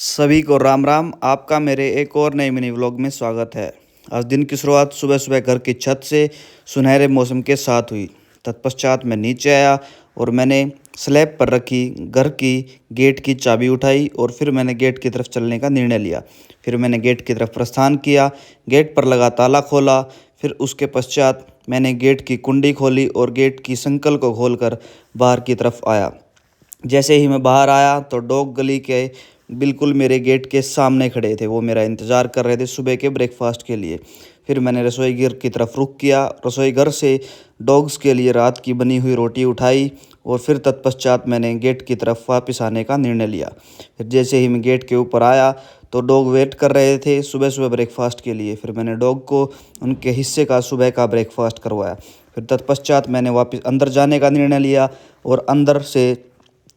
सभी को राम राम। आपका मेरे एक और नए मिनी व्लॉग में स्वागत है। आज दिन की शुरुआत सुबह सुबह घर की छत से सुनहरे मौसम के साथ हुई। तत्पश्चात मैं नीचे आया और मैंने स्लैब पर रखी घर की गेट की चाबी उठाई और फिर मैंने गेट की तरफ चलने का निर्णय लिया। फिर मैंने गेट की तरफ प्रस्थान किया, गेट पर लगा ताला खोला। फिर उसके पश्चात मैंने गेट की कुंडी खोली और गेट की संकल को खोलकर बाहर की तरफ आया। जैसे ही मैं बाहर आया तो डॉग गली के बिल्कुल मेरे गेट के सामने खड़े थे। वो मेरा इंतज़ार कर रहे थे सुबह के ब्रेकफास्ट के लिए। फिर मैंने रसोई घर की तरफ रुख किया, रसोई घर से डॉग्स के लिए रात की बनी हुई रोटी उठाई और फिर तत्पश्चात मैंने गेट की तरफ वापस आने का निर्णय लिया। फिर जैसे ही मैं गेट के ऊपर आया तो डॉग वेट कर रहे थे सुबह सुबह ब्रेकफास्ट के लिए। फिर मैंने डॉग को उनके हिस्से का सुबह का ब्रेकफास्ट करवाया। फिर तत्पश्चात मैंने वापस अंदर जाने का निर्णय लिया और अंदर से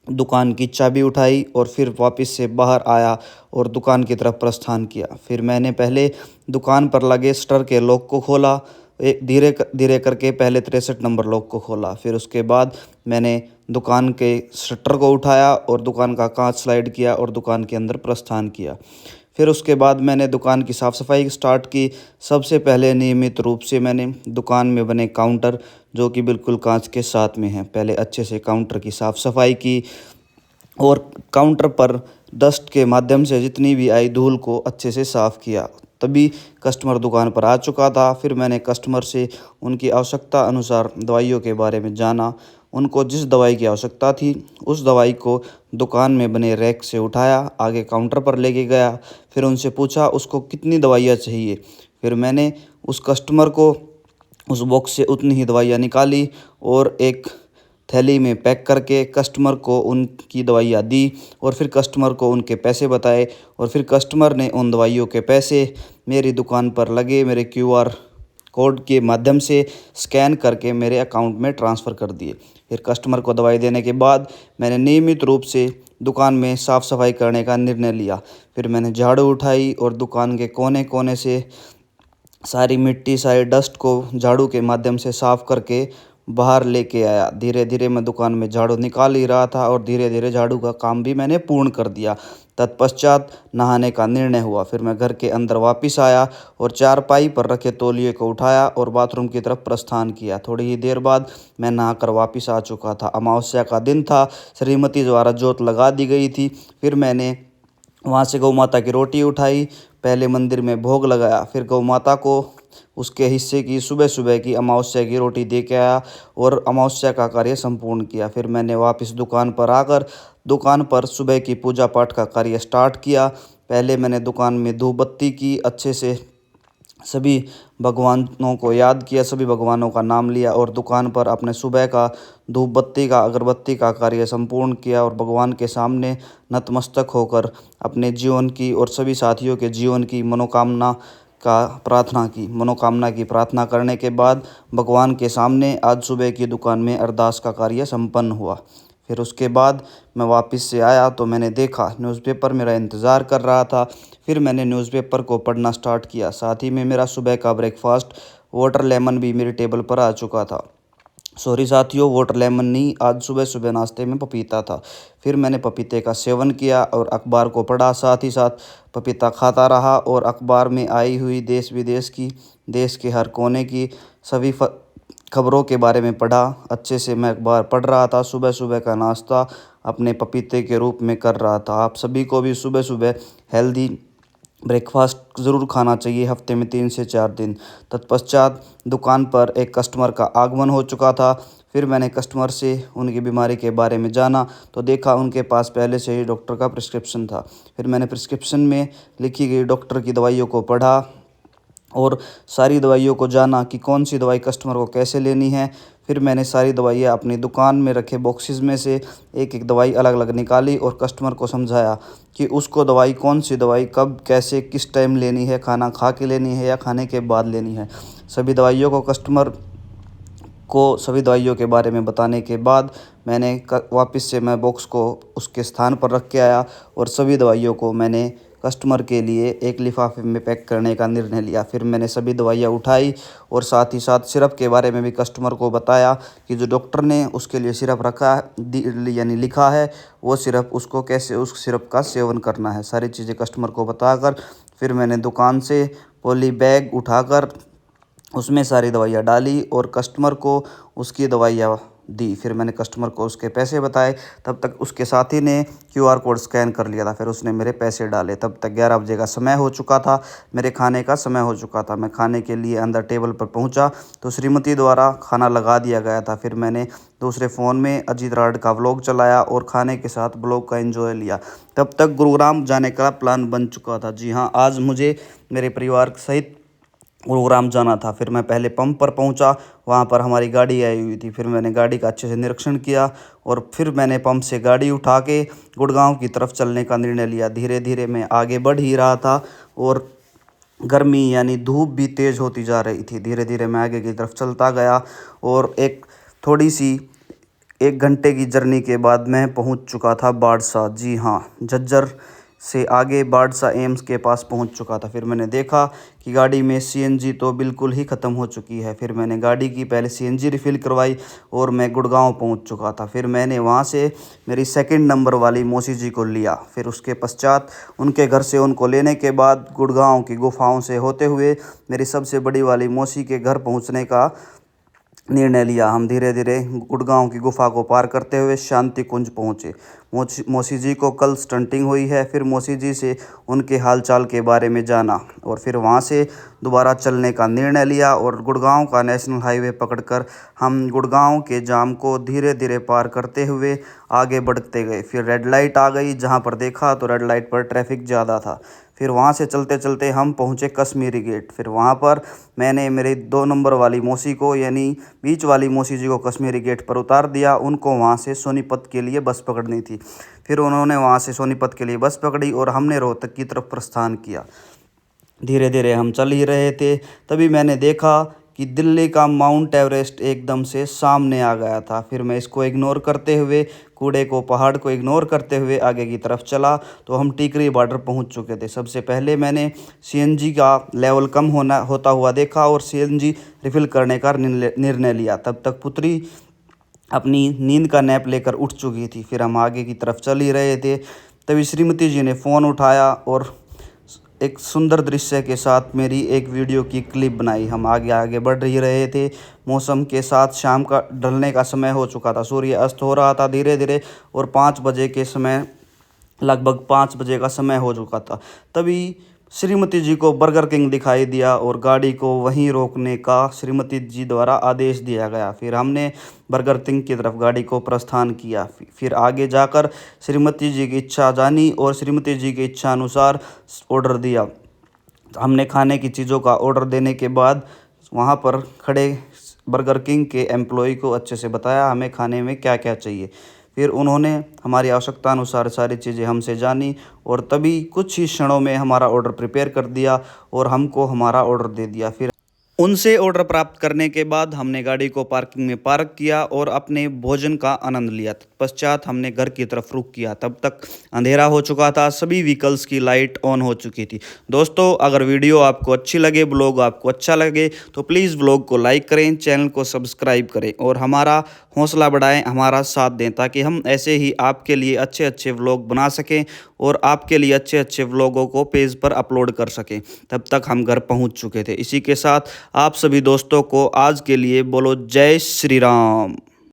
दुकान की चाबी उठाई और फिर वापस से बाहर आया और दुकान की तरफ प्रस्थान किया। फिर मैंने पहले दुकान पर लगे शटर के लॉक को खोला, एक धीरे धीरे करके पहले 63 नंबर लॉक को खोला। फिर उसके बाद मैंने दुकान के शटर को उठाया और दुकान का कांच स्लाइड किया और दुकान के अंदर प्रस्थान किया। फिर उसके बाद मैंने दुकान की साफ़ सफाई स्टार्ट की। सबसे पहले नियमित रूप से मैंने दुकान में बने काउंटर, जो कि बिल्कुल कांच के साथ में हैं, पहले अच्छे से काउंटर की साफ़ सफाई की और काउंटर पर डस्ट के माध्यम से जितनी भी आई धूल को अच्छे से साफ़ किया। तभी कस्टमर दुकान पर आ चुका था। फिर मैंने कस्टमर से उनकी आवश्यकता अनुसार दवाइयों के बारे में जाना। उनको जिस दवाई की आवश्यकता थी उस दवाई को दुकान में बने रैक से उठाया, आगे काउंटर पर लेके गया। फिर उनसे पूछा उसको कितनी दवाइयाँ चाहिए। फिर मैंने उस कस्टमर को उस बॉक्स से उतनी ही दवाइयाँ निकाली और एक थैली में पैक करके कस्टमर को उनकी दवाइयाँ दी और फिर कस्टमर को उनके पैसे बताए और फिर कस्टमर ने उन दवाइयों के पैसे मेरी दुकान पर लगे मेरे QR कोड के माध्यम से स्कैन करके मेरे अकाउंट में ट्रांसफ़र कर दिए। फिर कस्टमर को दवाई देने के बाद मैंने नियमित रूप से दुकान में साफ़ सफाई करने का निर्णय लिया। फिर मैंने झाड़ू उठाई और दुकान के कोने कोने से सारी मिट्टी सारी डस्ट को झाड़ू के माध्यम से साफ़ करके बाहर लेके आया। धीरे धीरे मैं दुकान में झाड़ू निकाल ही रहा था और धीरे धीरे झाड़ू का काम भी मैंने पूर्ण कर दिया। तत्पश्चात नहाने का निर्णय हुआ। फिर मैं घर के अंदर वापस आया और चारपाई पर रखे तौलिए को उठाया और बाथरूम की तरफ प्रस्थान किया। थोड़ी ही देर बाद मैं नहाकर वापस आ चुका था। अमावस्या का दिन था, श्रीमती द्वारा जोत लगा दी गई थी। फिर मैंने वहाँ से गौ माता की रोटी उठाई, पहले मंदिर में भोग लगाया, फिर गौ माता को उसके हिस्से की सुबह सुबह की अमावस्या की रोटी दे के आया और अमावस्या का कार्य संपूर्ण किया। फिर मैंने वापस दुकान पर आकर दुकान पर सुबह की पूजा पाठ का कार्य स्टार्ट किया। पहले मैंने दुकान में धूप बत्ती की, अच्छे से सभी भगवानों को याद किया, सभी भगवानों का नाम लिया और दुकान पर अपने सुबह का धूप बत्ती का अगरबत्ती का कार्य संपूर्ण किया और भगवान के सामने नतमस्तक होकर अपने जीवन की और सभी साथियों के जीवन की मनोकामना की प्रार्थना करने के बाद भगवान के सामने आज सुबह की दुकान में अरदास का कार्य संपन्न हुआ। फिर उसके बाद मैं वापस से आया तो मैंने देखा न्यूज़पेपर मेरा इंतज़ार कर रहा था। फिर मैंने न्यूज़पेपर को पढ़ना स्टार्ट किया। साथ ही में मेरा सुबह का ब्रेकफास्ट वाटर लेमन भी मेरी टेबल पर आ चुका था। सॉरी साथियों, वाटर लेमन नहीं, आज सुबह सुबह नाश्ते में पपीता था। फिर मैंने पपीते का सेवन किया और अखबार को पढ़ा, साथ ही साथ पपीता खाता रहा और अखबार में आई हुई देश विदेश की, देश के हर कोने की सभी खबरों के बारे में पढ़ा। अच्छे से मैं अखबार पढ़ रहा था, सुबह सुबह का नाश्ता अपने पपीते के रूप में कर रहा था। आप सभी को भी सुबह सुबह हेल्दी ब्रेकफास्ट ज़रूर खाना चाहिए, हफ्ते में 3 से 4 दिन। तत्पश्चात दुकान पर एक कस्टमर का आगमन हो चुका था। फिर मैंने कस्टमर से उनकी बीमारी के बारे में जाना तो देखा उनके पास पहले से ही डॉक्टर का प्रिस्क्रिप्शन था। फिर मैंने प्रिस्क्रिप्शन में लिखी गई डॉक्टर की दवाइयों को पढ़ा और सारी दवाइयों को जाना कि कौन सी दवाई कस्टमर को कैसे लेनी है। फिर मैंने सारी दवाइयाँ अपनी दुकान में रखे बॉक्सेस में से एक एक दवाई अलग अलग निकाली और कस्टमर को समझाया कि उसको दवाई कौन सी दवाई कब कैसे किस टाइम लेनी है, खाना खा के लेनी है या खाने के बाद लेनी है। सभी दवाइयों को कस्टमर को सभी दवाइयों के बारे में बताने के बाद मैंने वापस से मैं बॉक्स को उसके स्थान पर रख के आया और सभी दवाइयों को मैंने कस्टमर के लिए एक लिफाफे में पैक करने का निर्णय लिया। फिर मैंने सभी दवाइयाँ उठाई और साथ ही साथ सिरप के बारे में भी कस्टमर को बताया कि जो डॉक्टर ने उसके लिए सिरप रखा यानी लिखा है वो सिरप उसको कैसे उस सिरप का सेवन करना है। सारी चीज़ें कस्टमर को बताकर फिर मैंने दुकान से पॉली बैग उठाकर उसमें सारी दवाइयाँ डाली और कस्टमर को उसकी दवाइयाँ दी। फिर मैंने कस्टमर को उसके पैसे बताए, तब तक उसके साथी ने क्यूआर कोड स्कैन कर लिया था। फिर उसने मेरे पैसे डाले। तब तक 11 बजे का समय हो चुका था, मेरे खाने का समय हो चुका था। मैं खाने के लिए अंदर टेबल पर पहुंचा तो श्रीमती द्वारा खाना लगा दिया गया था। फिर मैंने दूसरे फ़ोन में अजीत राड का व्लॉग चलाया और खाने के साथ व्लॉग का एंजॉय लिया। तब तक गुरुग्राम जाने का प्लान बन चुका था। जी हाँ, आज मुझे मेरे परिवार सहित गुरुग्राम जाना था। फिर मैं पहले पंप पर पहुंचा, वहां पर हमारी गाड़ी आई हुई थी। फिर मैंने गाड़ी का अच्छे से निरीक्षण किया और फिर मैंने पंप से गाड़ी उठा के गुड़गांव की तरफ चलने का निर्णय लिया। धीरे धीरे मैं आगे बढ़ ही रहा था और गर्मी यानी धूप भी तेज़ होती जा रही थी। धीरे धीरे मैं आगे की तरफ चलता गया और एक थोड़ी सी 1 घंटे की जर्नी के बाद मैं पहुंच चुका था बाड़सा। जी हाँ, झज्जर से आगे बाड़सा एम्स के पास पहुंच चुका था। फिर मैंने देखा कि गाड़ी में सीएनजी तो बिल्कुल ही ख़त्म हो चुकी है। फिर मैंने गाड़ी की पहले सीएनजी रिफ़िल करवाई और मैं गुड़गांव पहुंच चुका था। फिर मैंने वहां से मेरी सेकंड नंबर वाली मौसी जी को लिया। फिर उसके पश्चात उनके घर से उनको लेने के बाद गुड़गांव की गुफाओं से होते हुए मेरी सबसे बड़ी वाली मौसी के घर पहुँचने का निर्णय लिया। हम धीरे धीरे गुड़गांव की गुफा को पार करते हुए शांति कुंज पहुँचे। मौसी जी को कल स्टंटिंग हुई है। फिर मौसी जी से उनके हालचाल के बारे में जाना और फिर वहां से दोबारा चलने का निर्णय लिया और गुड़गांव का नेशनल हाईवे पकड़कर हम गुड़गांव के जाम को धीरे धीरे पार करते हुए आगे बढ़ते गए। फिर रेड लाइट आ गई, जहां पर देखा तो रेड लाइट पर ट्रैफिक ज़्यादा था। फिर वहाँ से चलते चलते हम पहुँचे कश्मीरी गेट। फिर वहाँ पर मैंने मेरे 2 नंबर वाली मौसी को यानी बीच वाली मौसी जी को कश्मीरी गेट पर उतार दिया। उनको वहाँ से सोनीपत के लिए बस पकड़नी थी। फिर उन्होंने वहाँ से सोनीपत के लिए बस पकड़ी और हमने रोहतक की तरफ प्रस्थान किया। धीरे धीरे हम चल ही रहे थे, तभी मैंने देखा कि दिल्ली का माउंट एवरेस्ट एकदम से सामने आ गया था। फिर मैं इसको इग्नोर करते हुए, कूड़े को, पहाड़ को इग्नोर करते हुए आगे की तरफ चला तो हम टीकरी बॉर्डर पहुंच चुके थे। सबसे पहले मैंने सीएनजी का लेवल कम होता हुआ देखा और सीएनजी रिफ़िल करने का निर्णय लिया। तब तक पुत्री अपनी नींद का नैप लेकर उठ चुकी थी। फिर हम आगे की तरफ चल ही रहे थे, तभी श्रीमती जी ने फ़ोन उठाया और एक सुंदर दृश्य के साथ मेरी एक वीडियो की क्लिप बनाई। हम आगे आगे बढ़ ही रहे थे। मौसम के साथ शाम का ढलने का समय हो चुका था, सूर्य अस्त हो रहा था धीरे धीरे और 5 बजे के समय, लगभग 5 बजे का समय हो चुका था। तभी श्रीमती जी को बर्गर किंग दिखाई दिया और गाड़ी को वहीं रोकने का श्रीमती जी द्वारा आदेश दिया गया। फिर हमने बर्गर किंग की तरफ गाड़ी को प्रस्थान किया। फिर आगे जाकर श्रीमती जी की इच्छा जानी और श्रीमती जी की इच्छा अनुसार ऑर्डर दिया। हमने खाने की चीज़ों का ऑर्डर देने के बाद वहाँ पर खड़े बर्गर किंग के एम्प्लॉय को अच्छे से बताया हमें खाने में क्या क्या चाहिए। फिर उन्होंने हमारी आवश्यकता अनुसार सारी चीज़ें हमसे जानी और तभी कुछ ही क्षणों में हमारा ऑर्डर प्रिपेयर कर दिया और हमको हमारा ऑर्डर दे दिया। फिर उनसे ऑर्डर प्राप्त करने के बाद हमने गाड़ी को पार्किंग में पार्क किया और अपने भोजन का आनंद लिया। तत्पश्चात हमने घर की तरफ रुख किया। तब तक अंधेरा हो चुका था, सभी व्हीकल्स की लाइट ऑन हो चुकी थी। दोस्तों, अगर वीडियो आपको अच्छी लगे, ब्लॉग आपको अच्छा लगे तो प्लीज़ ब्लॉग को लाइक करें, चैनल को सब्सक्राइब करें और हमारा हौसला बढ़ाएं, हमारा साथ दें ताकि हम ऐसे ही आपके लिए अच्छे अच्छे व्लॉग बना सकें और आपके लिए अच्छे अच्छे व्लॉगों को पेज पर अपलोड कर सकें। तब तक हम घर पहुंच चुके थे। इसी के साथ आप सभी दोस्तों को आज के लिए बोलो जय श्री राम।